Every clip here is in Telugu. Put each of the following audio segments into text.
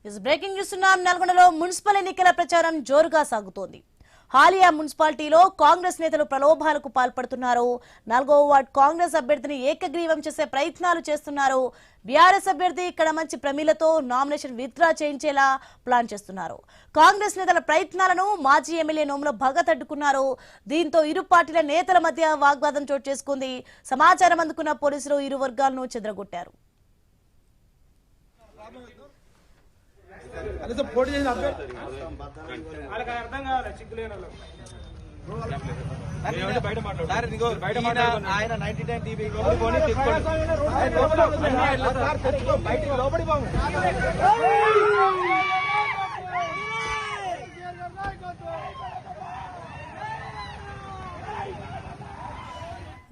బ్రేకింగ్ న్యూస్ నల్గొండలో మున్సిపల్ ఎన్నికల ప్రచారం జోరుగా సాగుతోంది. హాలియా మున్సిపాలిటీలో కాంగ్రెస్ నేతలు ప్రలోభాలకు పాల్పడుతున్నారు. 4వ వార్డ్ కాంగ్రెస్ అభ్యర్థిని ఏకగ్రీవం చేసే ప్రయత్నాలు చేస్తున్నారు. బీఆర్ఎస్ అభ్యర్థి ఇక్కడ మంచి ప్రమీలతో నామినేషన్ విత్డ్రా చేయించేలా ప్లాన్ చేస్తున్నారు. కాంగ్రెస్ నేతల ప్రయత్నాలను మాజీ ఎమ్మెల్యే నోముల భగత్ అడ్డుకున్నారు. దీంతో ఇరు పార్టీల నేతల మధ్య వాగ్వాదం చోటు చేసుకుంది. సమాచారం అందుకున్న పోలీసులు ఇరు వర్గాలను చెదరగొట్టారు. పోటీ చేసిన వాళ్ళకి అర్థం కావాలి చిక్కులేని ఆయన 99 టీవీ లోపడి పోము.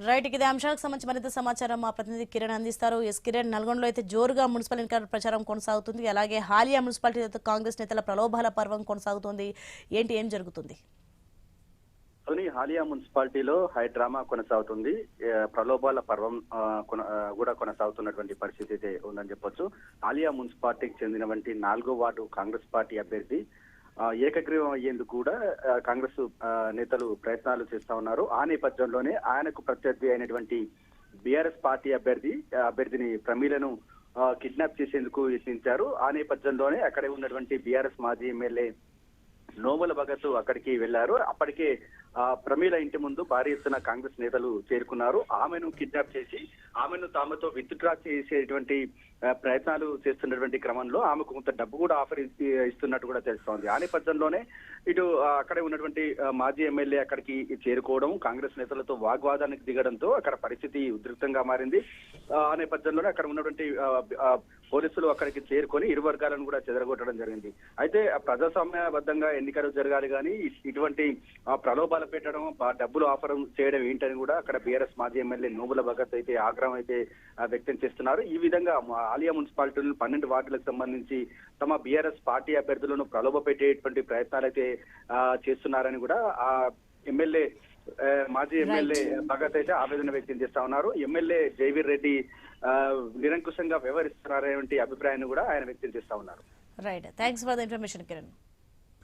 రైట్, ఇదే అంశాలకు సంబంధించి మరింత సమాచారం మా ప్రతినిధి కిరణ్ అందిస్తారు. కిరణ్, నల్గొండలో అయితే జోరుగా మున్సిపల్ ఎన్నికల ప్రచారం కొనసాగుతుంది. అలాగే హాలియా మున్సిపాలిటీ కాంగ్రెస్ నేతల ప్రలోభాల పర్వం కొనసాగుతుంది. ఏం జరుగుతుంది? హాలియా మున్సిపాలిటీలో హై డ్రామా కొనసాగుతుంది. ప్రలోభాల పర్వం కూడా కొనసాగుతున్నటువంటి పరిస్థితి అయితే ఉందని చెప్పొచ్చు. హాలియా మున్సిపాలిటీకి చెందినటువంటి 4వ వార్డు కాంగ్రెస్ పార్టీ అభ్యర్థి ఏకగ్రీవం అయ్యేందుకు కూడా కాంగ్రెస్ నేతలు ప్రయత్నాలు చేస్తా ఉన్నారు. ఆ నేపథ్యంలోనే ఆయనకు ప్రత్యర్థి అయినటువంటి బీఆర్ఎస్ పార్టీ అభ్యర్థిని ప్రమీలను కిడ్నాప్ చేసేందుకు యత్నించారు. ఆ నేపథ్యంలోనే అక్కడే ఉన్నటువంటి బీఆర్ఎస్ మాజీ ఎమ్మెల్యే నోముల భగత్ అక్కడికి వెళ్లారు. అప్పటికే ప్రమీల ఇంటి ముందు భారీ ఎత్తున కాంగ్రెస్ నేతలు చేరుకున్నారు. ఆమెను కిడ్నాప్ చేసి ఆమెను తామతో విత్డ్రా చేసేటువంటి ప్రయత్నాలు చేస్తున్నటువంటి క్రమంలో ఆమెకు కొంత డబ్బు కూడా ఆఫర్ ఇస్తున్నట్టు కూడా తెలుస్తోంది. ఆ నేపథ్యంలోనే ఇటు అక్కడే ఉన్నటువంటి మాజీ ఎమ్మెల్యే అక్కడికి చేరుకోవడం, కాంగ్రెస్ నేతలతో వాగ్వాదానికి దిగడంతో అక్కడ పరిస్థితి ఉద్రిక్తంగా మారింది. ఆ నేపథ్యంలోనే అక్కడ ఉన్నటువంటి పోలీసులు అక్కడికి చేరుకొని ఇరు వర్గాలను కూడా చెదరగొట్టడం జరిగింది. అయితే ప్రజాస్వామ్యబద్ధంగా ఎన్నికలు జరగాలి కానీ ఇటువంటి ప్రలోభాలు పెట్టడం, డబ్బులు ఆఫర్ చేయడం ఏంటని కూడా అక్కడ బీఆర్ఎస్ మాజీ ఎమ్మెల్యే నోముల భగత్ అయితే ఆగ్రహం అయితే వ్యక్తం చేస్తున్నారు. ఈ విధంగా హాలియా మున్సిపాలిటీలో 12 వార్డులకు సంబంధించి తమ బీఆర్ఎస్ పార్టీ అభ్యర్థులను ప్రలోభ పెట్టేటువంటి ప్రయత్నాలు అయితే చేస్తున్నారని కూడా ఆ ఎమ్మెల్యే మాజీ ఎమ్మెల్యే భగత్ అయితే ఆవేదన వ్యక్తం చేస్తా ఉన్నారు. ఎమ్మెల్యే జైవీర్ రెడ్డి నిరంకుశంగా వ్యవహరిస్తున్నారనే అభిప్రాయాన్ని కూడా ఆయన వ్యక్తం చేస్తా ఉన్నారు. Right, thanks for the information Kiran.